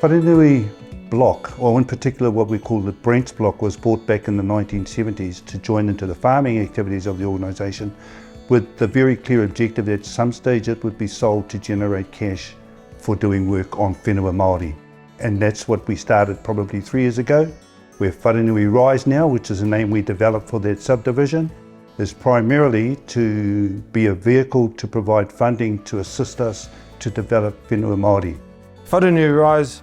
Wharenui block, or in particular what we call the Brents block, was bought back in the 1970s to join into the farming activities of the organisation, with the very clear objective that at some stage it would be sold to generate cash for doing work on Whenua Māori. And that's what we started probably 3 years ago. We're Wharenui Rise now, which is a name we developed for that subdivision, is primarily to be a vehicle to provide funding to assist us to develop Whenua Māori. Wharenui Rise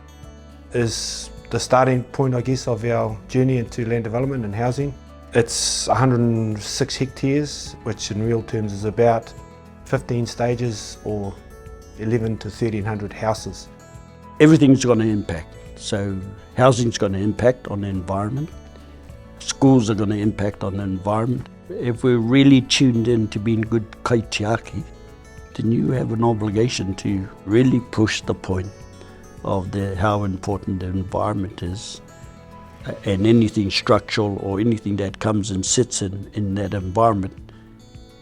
is the starting point, I guess, of our journey into land development and housing. It's 106 hectares, which in real terms is about 15 stages or 11 to 1300 houses. Everything's going to impact. So housing's going to impact on the environment. Schools are going to impact on the environment. If we're really tuned in to being good kaitiaki, then you have an obligation to really push the point of how important the environment is, and anything structural or anything that comes and sits in that environment,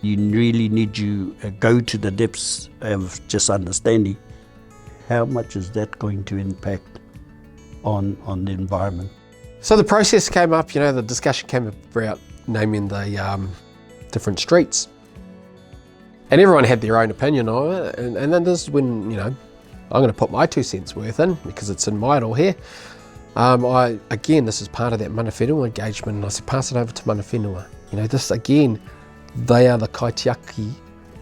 you really need to go to the depths of just understanding how much is that going to impact on the environment. So the process came up, the discussion came up about naming the different streets. And everyone had their own opinion on it, and then this is when, I'm going to put my 2 cents worth in, because it's in my role here. Again, this is part of that mana whenua engagement, and I said, pass it over to mana whenua. This again, they are the kaitiaki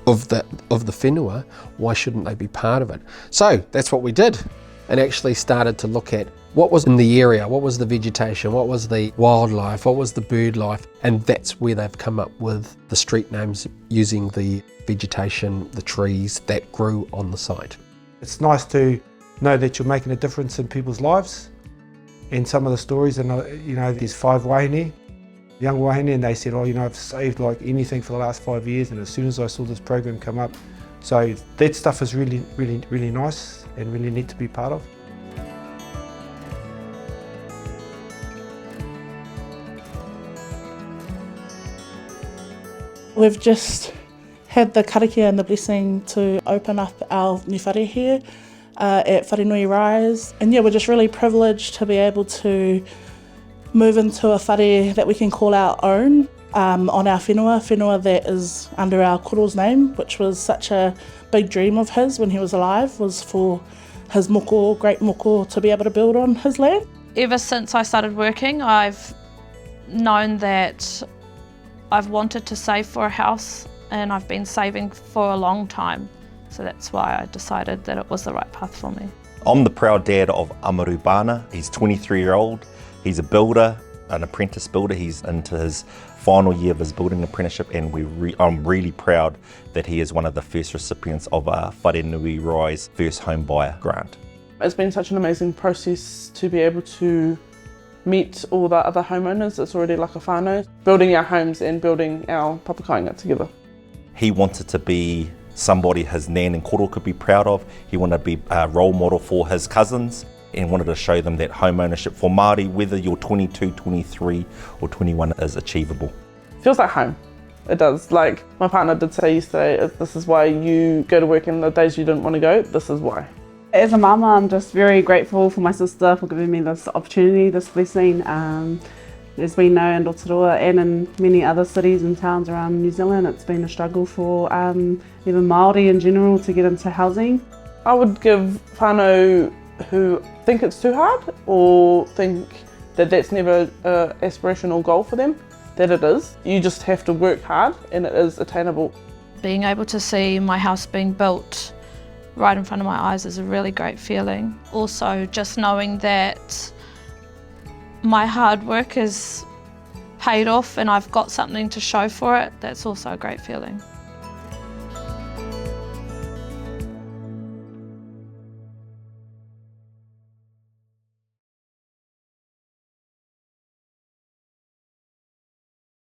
of the whenua, why shouldn't they be part of it? So that's what we did, and actually started to look at what was in the area, what was the vegetation, what was the wildlife, what was the bird life, and that's where they've come up with the street names using the vegetation, the trees that grew on the site. It's nice to know that you're making a difference in people's lives. And some of the stories, and there's 5 wahine, young wahine, and they said, I've saved like anything for the last 5 years, and as soon as I saw this program come up. So that stuff is really, really, really nice and really neat to be part of. We've just had the karakia and the blessing to open up our new whare here at Wharenui Rise. And we're just really privileged to be able to move into a whare that we can call our own on our whenua that is under our koro's name, which was such a big dream of his when he was alive, was for his moko, great moko, to be able to build on his land. Ever since I started working, I've known that I've wanted to save for a house, and I've been saving for a long time. So that's why I decided that it was the right path for me. I'm the proud dad of Amaru Bana. He's 23-year-old. He's a builder, an apprentice builder. He's into his final year of his building apprenticeship, and I'm really proud that he is one of the first recipients of a Wharenui Rise First Home Buyer grant. It's been such an amazing process to be able to meet all the other homeowners. It's already like a whānau, building our homes and building our papakainga together. He wanted to be somebody his nan and koro could be proud of. He wanted to be a role model for his cousins, and wanted to show them that home ownership for Māori, whether you're 22, 23 or 21, is achievable. Feels like home. It does. Like my partner did say yesterday, if this is why you go to work in the days you didn't want to go, this is why. As a mama, I'm just very grateful for my sister for giving me this opportunity, this blessing. As we know, in Rotorua and in many other cities and towns around New Zealand, it's been a struggle for even Māori in general to get into housing. I would give whānau who think it's too hard or think that that's never an aspirational goal for them, that it is. You just have to work hard and it is attainable. Being able to see my house being built right in front of my eyes is a really great feeling. Also, just knowing that my hard work is paid off and I've got something to show for it, that's also a great feeling.